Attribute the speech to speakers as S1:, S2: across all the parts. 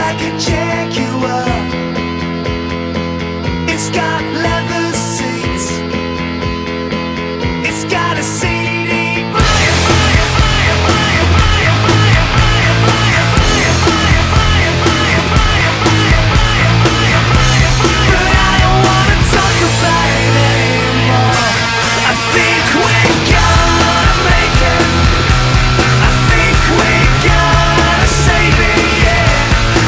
S1: like a Jaguar. It's got leather seats. It's got a CD player. But I don't wanna talk about it anymore. I think we're gonna make it. I think we're gonna save it, yeah.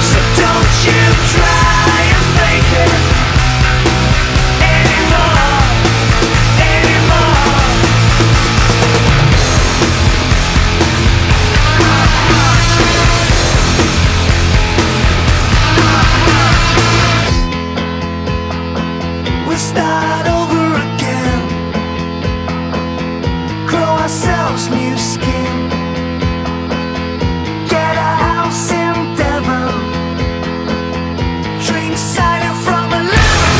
S1: So don't you try and fake it anymore, anymore. We'll start over again, grow ourselves new skin, get a house in Devon, drink cider from a lemon.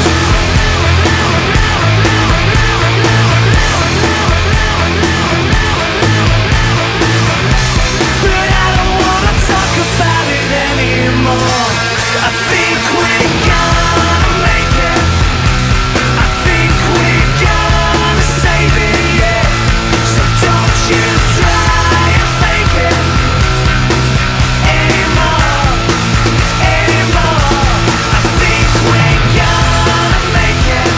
S1: But I don't wanna talk about it anymore. I think we're gonna make it. I think we're gonna save it, yeah. So don't you try and fake it anymore, anymore. I think we're gonna make it.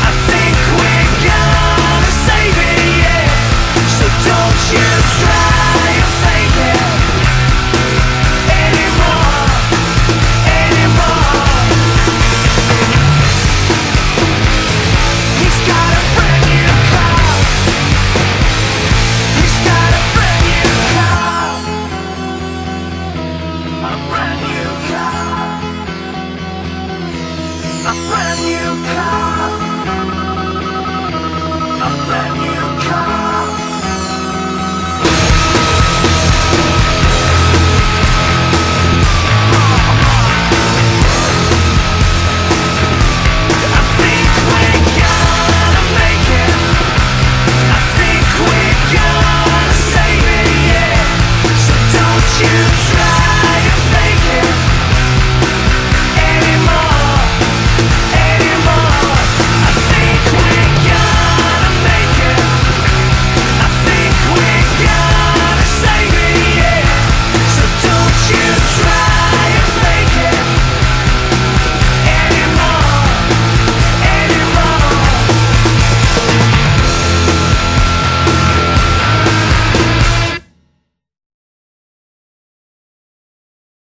S1: I think we're gonna save it, yeah. So don't you try and fake it anymore, anymore. He's got a brand new car. He's got a brand new car. A brand